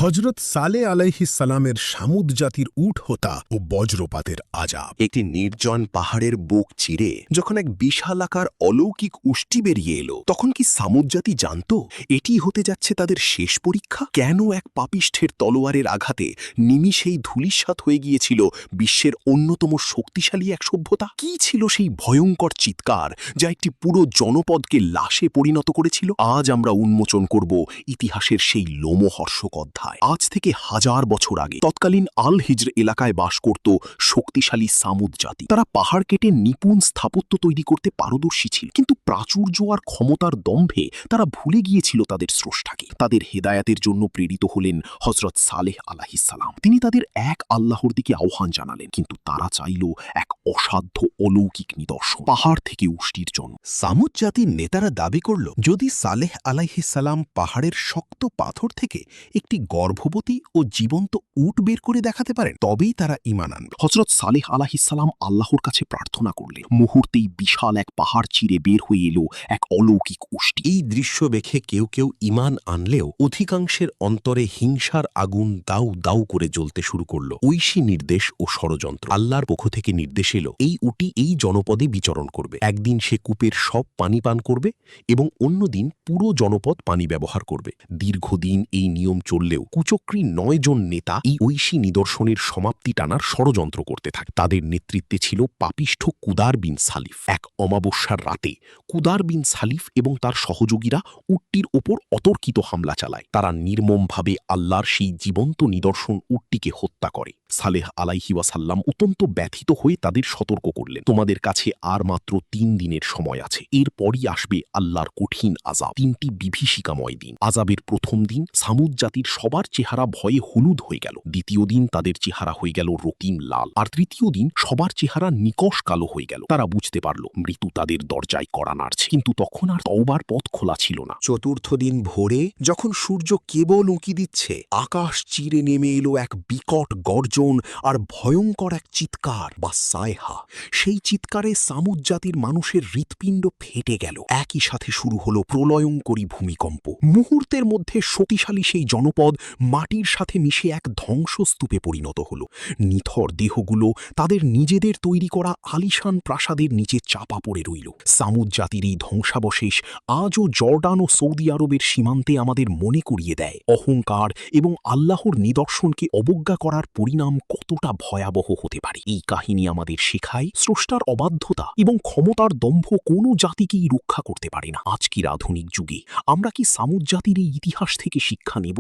হজরত সালেহ আলাইহিস সালামের সামুদ জাতির উট হোতা ও বজ্রপাতের আযাব। একটি নির্জন পাহাড়ের বুক চিরে যখন এক বিশালাকার অলৌকিক উষ্টি বেরিয়ে এলো, তখন কি সামুদ জাতি জানত এটি হতে যাচ্ছে তাদের শেষ পরীক্ষা? কেন এক পাপিষ্ঠের তলোয়ারের আঘাতে নিমিষেই ধূলিসাৎ হয়ে গিয়েছিল বিশ্বের অন্যতম শক্তিশালী এক সভ্যতা? কি ছিল সেই ভয়ঙ্কর চিৎকার যা একটি পুরো জনপদকে লাশে পরিণত করেছিল? আজ আমরা উন্মোচন করব ইতিহাসের সেই লোমহর্ষক অধ্যায়। আজ থেকে 1000 বছর আগে তৎকালীন আল হিজর এলাকায় বাস করত শক্তিশালী সামুদ জাতি। তারা পাহাড় কেটে নিপুণ স্থাপত্য তৈরি করতে পারদর্শী ছিল, কিন্তু প্রাচুর্য আর ক্ষমতার দম্ভে তারা ভুলে গিয়েছিল তাদের স্রষ্টাকে। তাদের হেদায়াতের জন্য প্রেরিত হলেন হজরত সালেহ আলাইহিস সালাম। তিনি তাদের এক আল্লাহর দিকে আহ্বান জানালেন, কিন্তু তারা চাইল এক অসাধ্য অলৌকিক নিদর্শন, পাহাড় থেকে উষ্টির জন্য। সামুদ জাতির নেতারা দাবি করল, যদি সালেহ আলাইহিস সালাম পাহাড়ের শক্ত পাথর থেকে একটি গর্ভবতী ও জীবন্ত উট বের করে দেখাতে পারেন, তবেই তারা ঈমান আনবে। হজরত সালেহ আলাইহিস সালাম আল্লাহর কাছে প্রার্থনা করলেন। মুহূর্তেই বিশাল এক পাহাড় চিরে বের হয়ে এলো এক অলৌকিক উষ্টি। এই দৃশ্য দেখে কেউ কেউ ঈমান আনলেও অধিকাংশের অন্তরে হিংসার আগুন দাউ দাউ করে জ্বলতে শুরু করল। ঐশী নির্দেশ ও ষড়যন্ত্র। আল্লাহর পক্ষ থেকে নির্দেশ এলো, এই উটি এই জনপদে বিচরণ করবে। একদিন সে কূপের সব পানি পান করবে এবং অন্যদিন পুরো জনপদ পানি ব্যবহার করবে। দীর্ঘদিন এই নিয়ম চললেও কুচক্রী 9 জন নেতা এই ঐশী নিদর্শনের সমাপ্তি টানার ষড়যন্ত্র করতে থাকে। তাদের নেতৃত্বে ছিল পাপিষ্ঠ কুদার বিন সালিফ। এক অমাবস্যার রাতে কুদার বিন সালিফ এবং তার সহযোগীরা উটটির ওপর অতর্কিত হামলা চালায়। তারা নির্মমভাবে আল্লাহর সেই জীবন্ত নিদর্শন উটটিকে হত্যা করে। সালেহ আলাইহি ওয়াসাল্লাম অত্যন্ত ব্যথিত হয়ে তাদের সতর্ক করলেন, তোমাদের কাছে আর মাত্র 3 দিনের সময় আছে, এরপরই আসবে আল্লাহর কঠিন আযাব। 3টি বিভীষিকাময় দিন। আযাবের প্রথম দিন সামুদ জাতির সবার চেহারা ভয়ে হলুদ হয়ে গেল। দ্বিতীয় দিন তাদের চেহারা হয়ে গেল রক্তিম লাল। আর তৃতীয় দিন সবার চেহারা নিকষ কালো হয়ে গেল। তারা বুঝতে পারল মৃত্যু তাদের দরজায় কড়া নাড়ছে, কিন্তু তখন আর তওবার পথ খোলা ছিল না। চতুর্থ দিন ভোরে যখন সূর্য কেবল উঁকি দিচ্ছে, আকাশ চিরে নেমে এলো এক বিকট গর্জন আর ভয়ঙ্কর এক চিৎকার বা সায়হা। সেই চিৎকারে সামুদ জাতির মানুষের হৃৎপিণ্ড ফেটে গেল। একই সাথে শুরু হলো প্রলয়ঙ্করী ভূমিকম্প। মুহূর্তের মধ্যে শক্তিশালী সেই জনপদ মাটির সাথে মিশে এক ধ্বংসস্তূপে পরিণত হলো। নিথর দেহগুলো তাদের নিজেদের তৈরি করা আলিশান প্রাসাদের নিচে চাপা পড়ে রইল। সামুদ জাতির এই ধ্বংসাবশেষ আজও জর্ডান ও সৌদি আরবের সীমান্তে আমাদের মনে করিয়ে দেয় অহংকার এবং আল্লাহর নিদর্শনকে অবজ্ঞা করার পরিণাম কতটা ভয়াবহ হতে পারে। এই কাহিনী আমাদের শেখায় স্রষ্টার অবাধ্যতা এবং ক্ষমতার দম্ভ কোনো জাতিকেই রক্ষা করতে পারে না। আজকের আধুনিক যুগে আমরা কি সামুদ জাতির এই ইতিহাস থেকে শিক্ষা নেব?